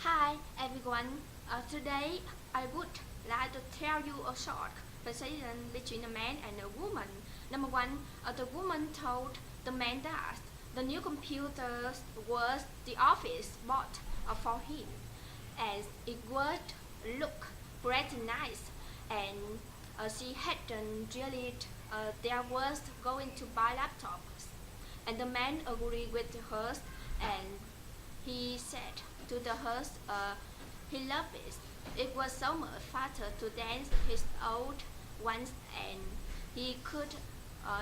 Hi everyone. Today I would like to tell you a short conversation between a man and a woman. Number one, the woman told the man that the new computer was the office bought for him, as it would look pretty nice, and she hadn't realized there was going to buy laptops. And the man agreed with her, and he said to the host he loved it. It was so much faster to dance his old ones, and he could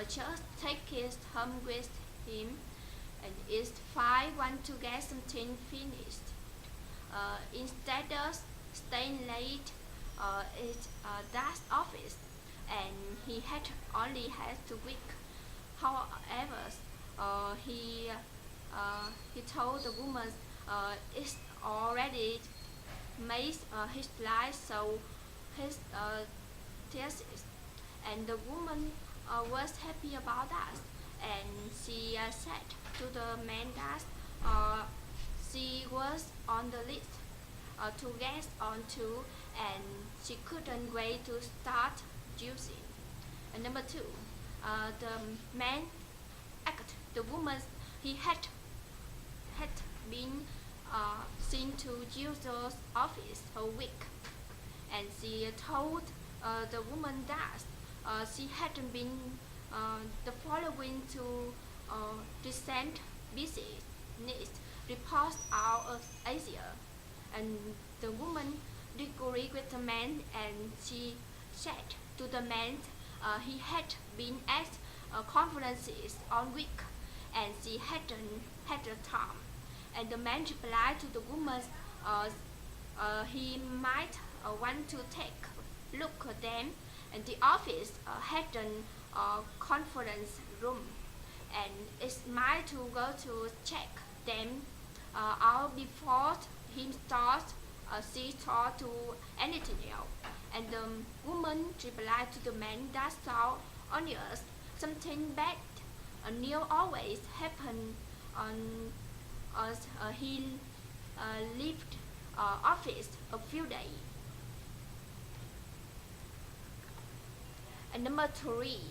just take his home with him. And it's fine want to get something finished. Instead of staying late at that office, and he had only had to week. However, he told the woman it's already made his life so his thesis, and the woman was happy about that, and she said to the man that she was on the list to get onto, and she couldn't wait to start using. And number two, the man asked the woman he had been seen to Jesus' office a week, and she told the woman that she hadn't been the following to recent business reports out of Asia, and the woman agreed with the man, and she said to the man he had been at conferences all week, and she hadn't had the time. And the man replied to the woman uh, he might want to take a look at them, and the office had a conference room, and it's mine to go to check them out before he starts see thought to anything else. And the woman replied to the man that saw on us something bad new always happen on us. He left office a few days. And number three,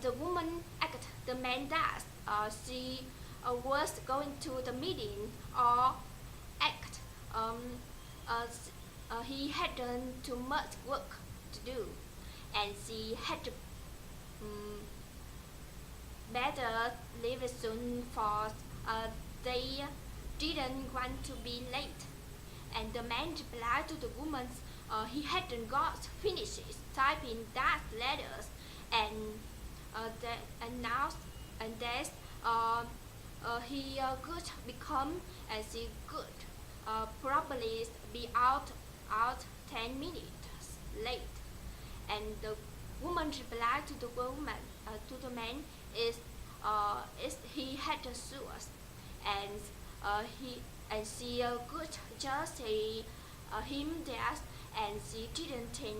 the woman asked the man that she was going to the meeting or act he hadn't too much work to do, and she had better leave soon for they didn't want to be late. And the man replied to the woman he hadn't got finished typing that letters, and announced and that he could become, and she could probably be out 10 minutes late. And the woman replied to the woman to the man is he had a source, and he and she could just say him that, and she didn't think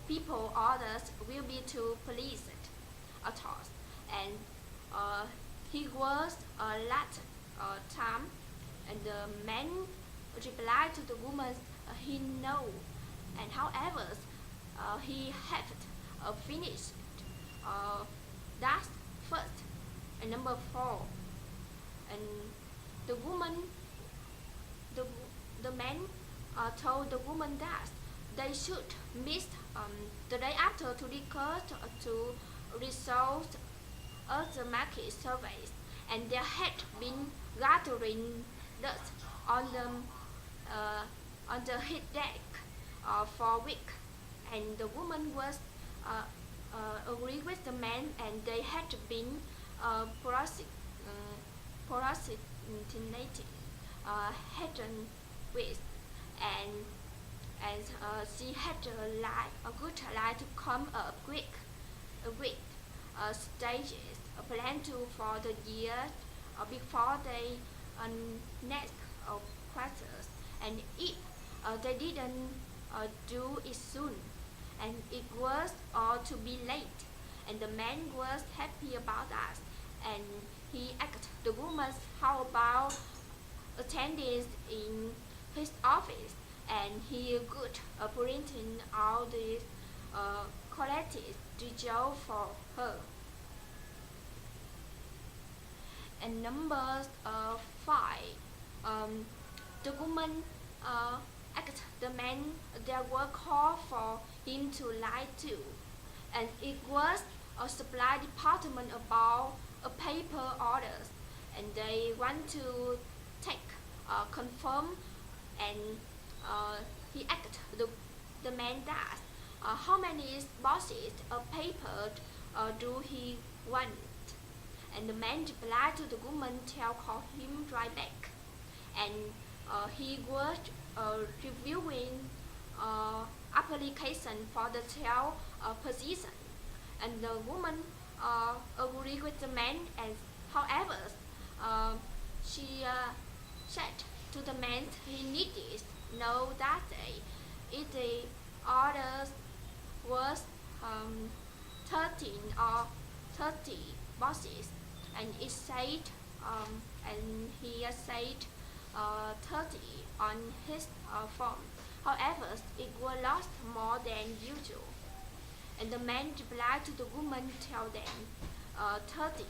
people others will be too pleased at all. And he was a lot time, and the man replied to the woman he know, and however he had finished that first. And number four, and the woman the, the man told the woman that they should meet the day after to discuss to result of the market surveys, and there had been gathering dust on the heat deck for a week, and the woman was agreed with the man, and they had been procrastinating hadn't with, and she had a good lie to come up with stages a plan to for the year before they next quarters, and if they didn't do it soon, and it was all to be late, and the man was happy about that, and he asked the woman how about attendance in his office, and he good printing all the collected details for her. And number 5, the woman asked the man their work called for him to lie to, and it was a supply department about a paper orders, and they want to take confirm, and he asked the man that how many boxes of paper do he want, and the man replied to the woman tell call him right back, and he was reviewing application for the tail position, and the woman agreed with the man, and however she said to the man he needed know that if the orders was 13 or 30 boxes, and it said and he said 30 on his form. However, it was lost more than usual, and the man replied to the woman tell them 30,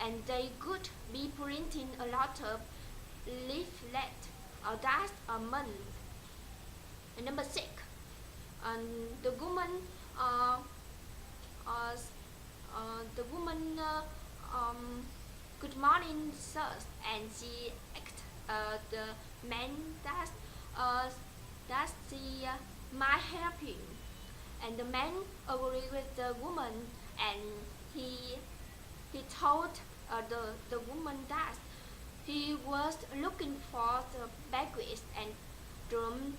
and they could be printing a lot of leaflet that's a month. And number 6, the woman good morning sir, and she asked the man that she might help him, and the man agreed with the woman, and he told the woman that he was looking for the baggage and during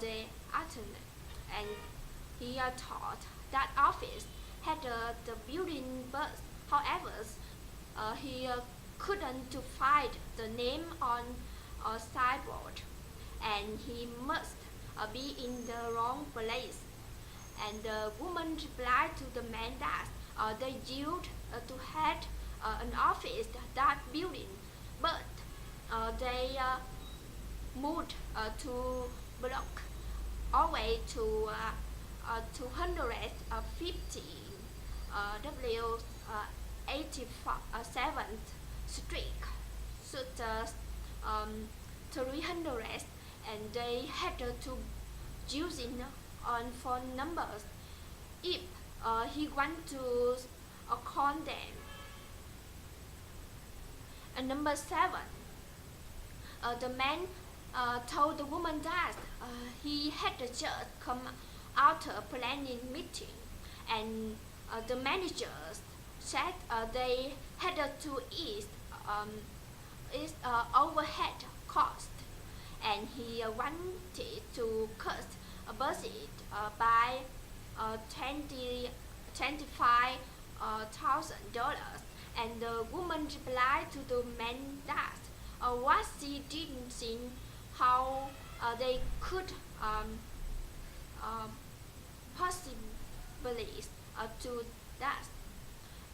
the afternoon, and he thought that office had the building bus. However, he couldn't find the name on a signboard, and he must be in the wrong place. And the woman replied to the man that they used to have an office that building, but they moved to block away to 250 W 87th Street, such as 300, and they had to using on phone numbers if he want to call them. And number 7, the man told the woman that he had just come out a planning meeting, and the managers said they had to eat overhead cost, and he wanted to cut a budget by $25,000, and the woman replied to the man that what she didn't see how they could possibly do that,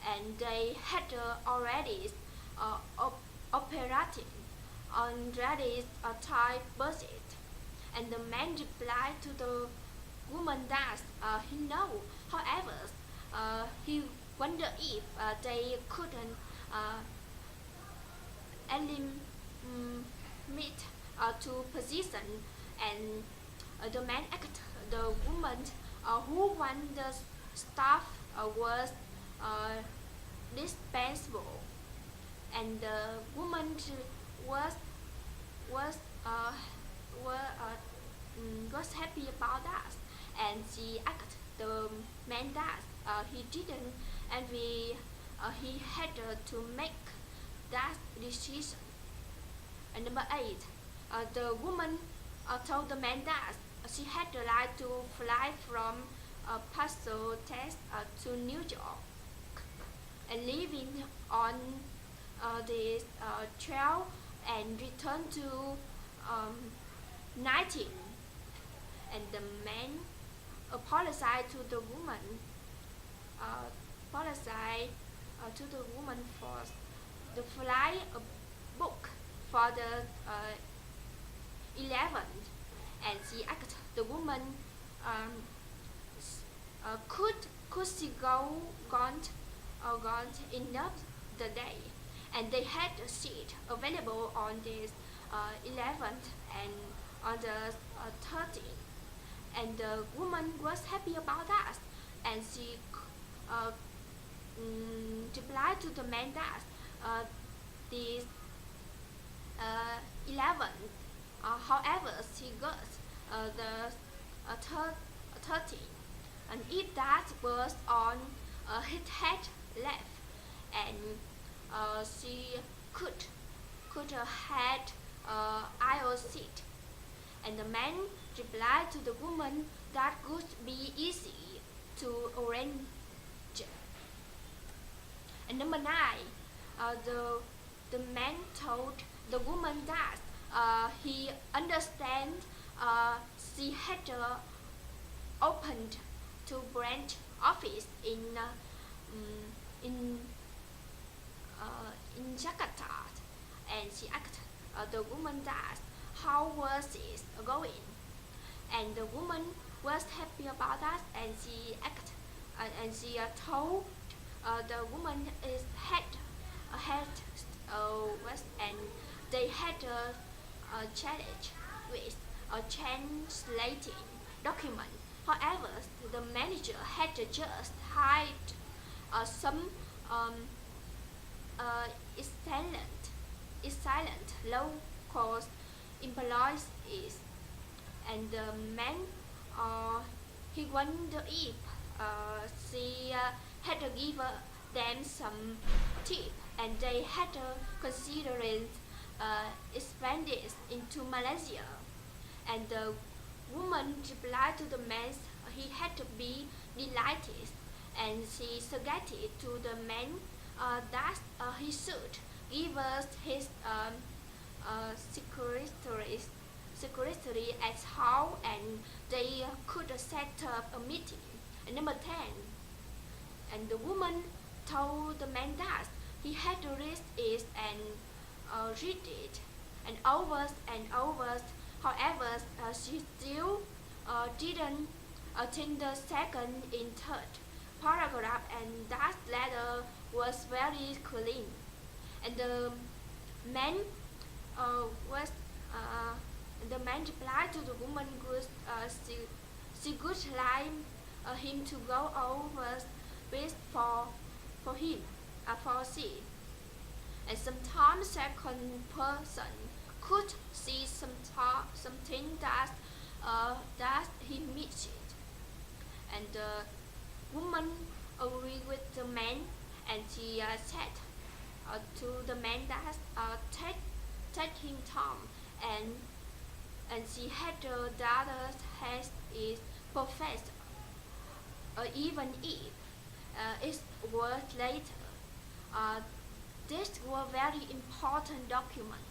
and they had already operating on ready tight budget, and the man replied to the woman that he know. However, he wondered if they couldn't eliminate two positions, and the man asked the woman who one the staff was dispensable, and the woman was was happy about that, and she asked the man that he didn't, and he had to make that decision. And number 8, the woman told the man that she had the right to fly from Paso, Texas to New York, and living on the trail and return to 19. And the man apologized to the woman for the flight book for the 11, and she asked the woman, um, could she gone enough the day, and they had a seat available on this 11th and on the 13th, and the woman was happy about that, and she uh, replied to the man that this 11, however she got the 13, and if that was on his head left, and she could had aisle seat, and the man replied to the woman that would be easy to arrange. And number 9, the man told the woman that he understand she had opened 2 branch office in Jakarta, and she asked the woman that how was it going, and the woman was happy about that, and she asked told the woman is had and they had a challenge with a translating document. However, the manager had just hired some silent local employees, and the man he wondered if she had given them some tip, and they had considered expanding into Malaysia. And the woman replied to the man he had to be delighted, and she suggested to the man that he should give us his secretary at home, and they could set up a meeting. And number 10, and the woman told the man that he had to read it and read it and over and over. However, she still didn't think the second in third paragraph, and that letter was very clean. And the man was the man replied to the woman she would like him to go over with for him for she, and sometimes second person could see something that he missed, and the woman agreed with the man, and she said to the man that take him time, and she had the daughter has is perfect, even if it was later. These were very important documents,